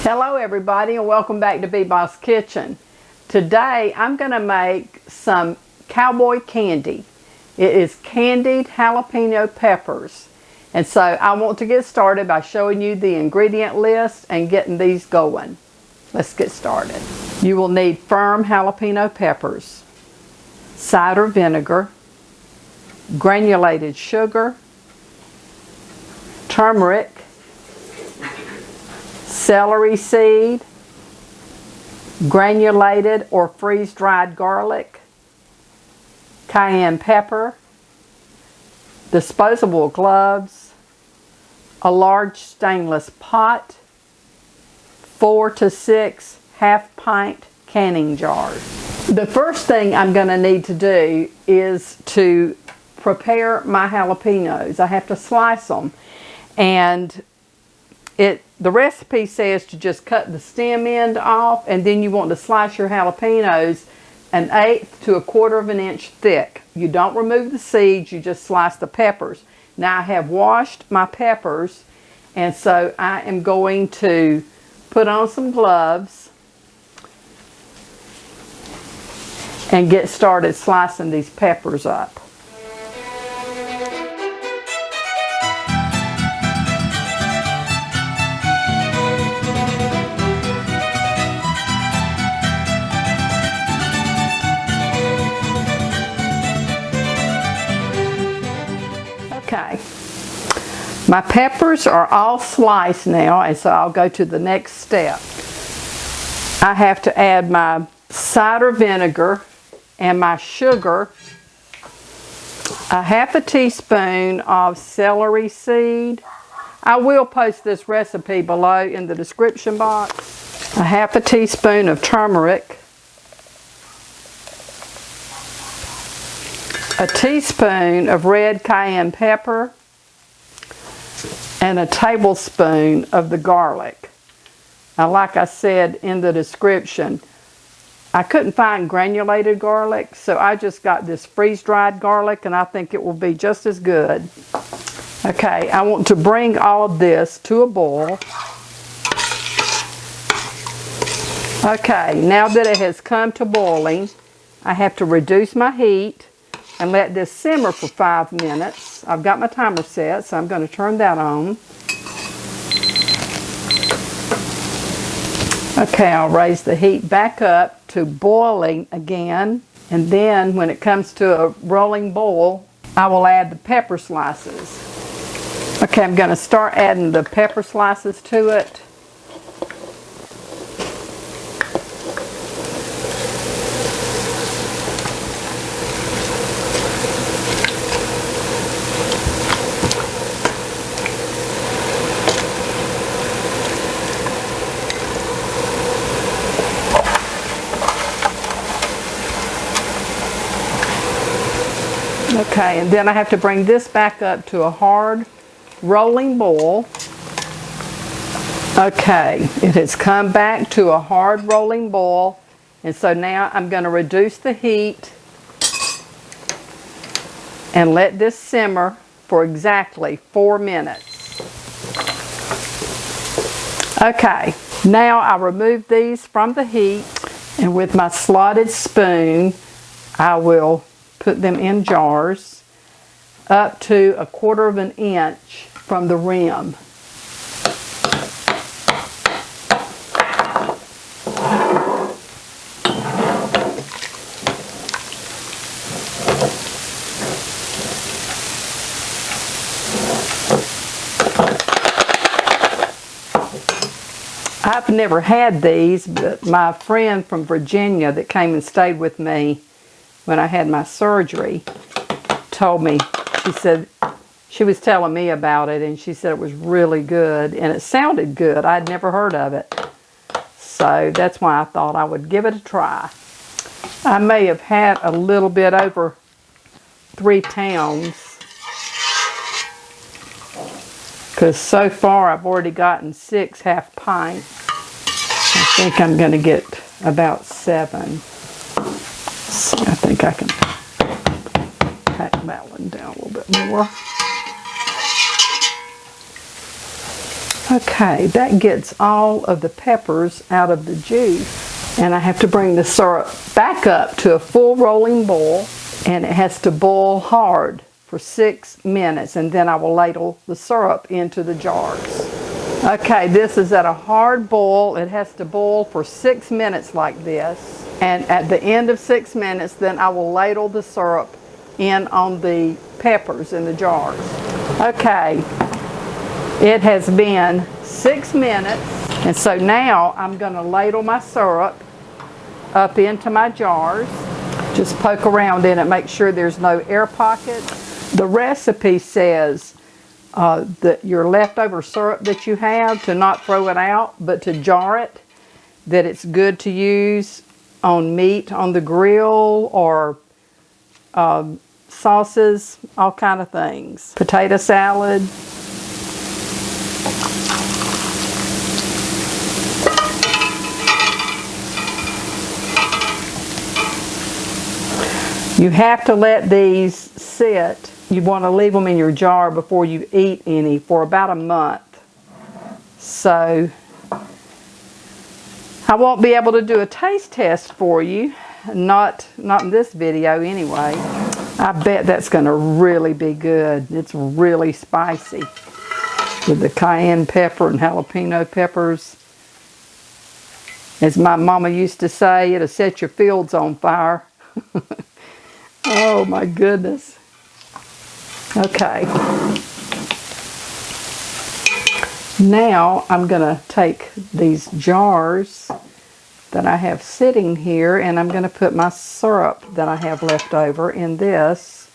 Hello everybody and welcome back to B-Boss Kitchen. Today I'm going to make some Cowboy Candy. It is candied jalapeno peppers. And so I want to get started by showing you the ingredient list and getting these going. Let's get started. You will need firm jalapeno peppers, cider vinegar, granulated sugar, turmeric, celery seed, granulated or freeze-dried garlic, cayenne pepper, disposable gloves, a large stainless pot, 4 to 6 half-pint canning jars. The first thing I'm going to need to do is to prepare my jalapenos. I have to slice them, and the recipe says to just cut the stem end off, and then you want to slice your jalapenos 1/8 to 1/4 of an inch thick. You don't remove the seeds, you just slice the peppers. Now I have washed my peppers, and so I am going to put on some gloves and get started slicing these peppers up. Okay, my peppers are all sliced now, and so I'll go to the next step. I have to add my cider vinegar and my sugar, a 1/2 teaspoon of celery seed. I will post this recipe below in the description box. A 1/2 teaspoon of turmeric, a teaspoon of red cayenne pepper, and a tablespoon of the garlic. Now, like I said in the description, I couldn't find granulated garlic, so I just got this freeze-dried garlic, and I think it will be just as good. Okay, I want to bring all of this to a boil. Okay, now that it has come to boiling, I have to reduce my heat and let this simmer for 5 minutes. I've got my timer set, so I'm going to turn that on. Okay, I'll raise the heat back up to boiling again, and then when it comes to a rolling boil, I will add the pepper slices. Okay, I'm going to start adding the pepper slices to it. Okay, and then I have to bring this back up to a hard rolling boil. Okay, it has come back to a hard rolling boil, and so now I'm going to reduce the heat and let this simmer for exactly 4 minutes. Okay, now I remove these from the heat, and with my slotted spoon I will put them in jars up to 1/4 of an inch from the rim. I've never had these, but my friend from Virginia that came and stayed with me when I had my surgery told me, she said, she was telling me about it, and she said it was really good, and it sounded good. I'd never heard of it. So that's why I thought I would give it a try. I may have had a little bit over 3 pounds, because so far I've already gotten 6 half pints. I think I'm going to get about 7. I think I can pack that one down a little bit more. Okay, that gets all of the peppers out of the juice. And I have to bring the syrup back up to a full rolling boil. And it has to boil hard for 6 minutes. And then I will ladle the syrup into the jars. Okay, this is at a hard boil. It has to boil for 6 minutes like this. And at the end of 6 minutes, then I will ladle the syrup in on the peppers in the jars. Okay, it has been 6 minutes. And so now I'm going to ladle my syrup up into my jars. Just poke around in it, make sure there's no air pockets. The recipe says that your leftover syrup that you have, to not throw it out, but to jar it, that it's good to use on meat on the grill or sauces, all kind of things. Potato salad. You have to let these sit. You want to leave them in your jar before you eat any for about a month. So I won't be able to do a taste test for you, not in this video anyway. I bet that's going to really be good. It's really spicy with the cayenne pepper and jalapeno peppers. As my mama used to say, it'll set your fields on fire. Oh my goodness. Okay. Now I'm going to take these jars that I have sitting here and I'm going to put my syrup that I have left over in this.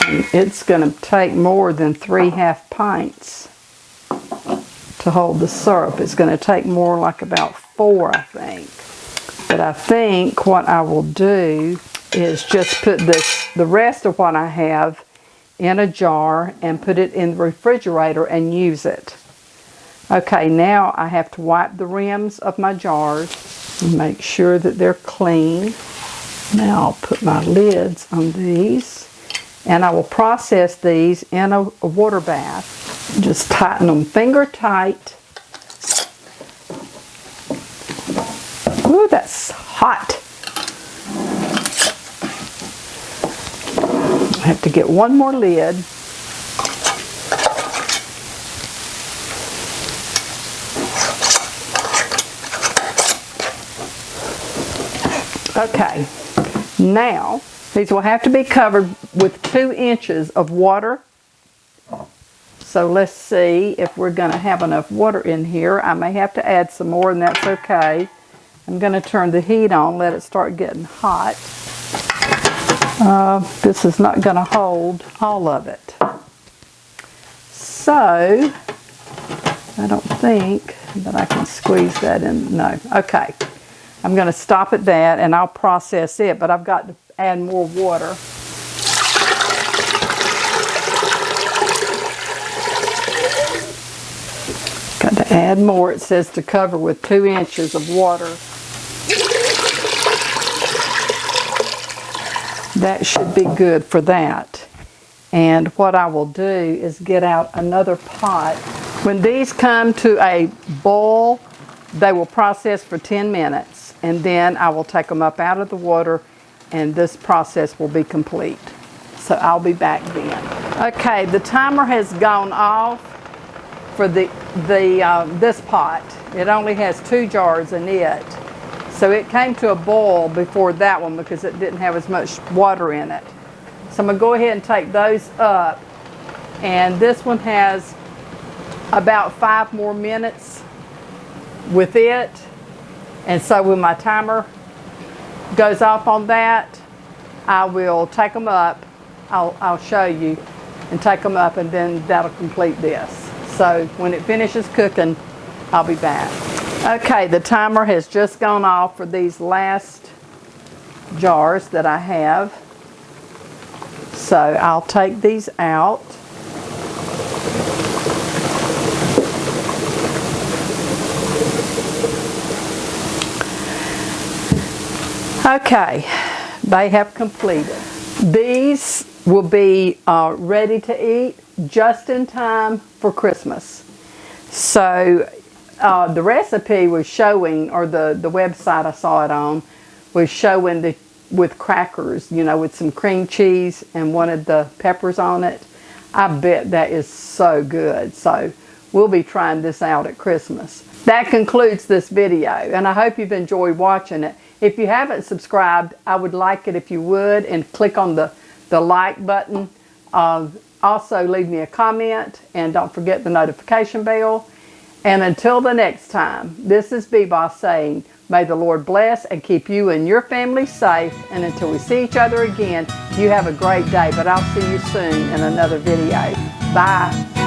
And it's going to take more than 3 half pints to hold the syrup. It's going to take more like about 4, I think. But I think what I will do is just put the rest of what I have in a jar and put it in the refrigerator and use it. Okay, now I have to wipe the rims of my jars and make sure that they're clean. Now I'll put my lids on these and I will process these in a water bath. Just tighten them finger tight. Ooh, that's hot. I have to get one more lid. Okay, now these will have to be covered with 2 inches of water. So let's see if we're going to have enough water in here. I may have to add some more and that's okay. I'm going to turn the heat on, let it start getting hot. This is not going to hold all of it. So, I don't think that I can squeeze that in. No, okay. I'm going to stop at that and I'll process it, but I've got to add more water. Got to add more. It says to cover with 2 inches of water. That should be good for that. And what I will do is get out another pot. When these come to a boil, they will process for 10 minutes. And then I will take them up out of the water and this process will be complete. So I'll be back then. Okay, the timer has gone off for this pot. It only has 2 jars in it. So it came to a boil before that one because it didn't have as much water in it. So I'm going to go ahead and take those up. And this one has about 5 more minutes with it. And so when my timer goes off on that, I will take them up. I'll show you and take them up and then that'll complete this. So when it finishes cooking, I'll be back. Okay, the timer has just gone off for these last jars that I have. So I'll take these out. Okay, they have completed. These will be ready to eat just in time for Christmas. So the recipe was showing, or the website I saw it on, was showing with crackers, you know, with some cream cheese and one of the peppers on it. I bet that is so good. So we'll be trying this out at Christmas. That concludes this video, and I hope you've enjoyed watching it. If you haven't subscribed, I would like it if you would, and click on the like button. Also leave me a comment, and don't forget the notification bell. And until the next time, this is Beboss saying, may the Lord bless and keep you and your family safe. And until we see each other again, you have a great day. But I'll see you soon in another video. Bye.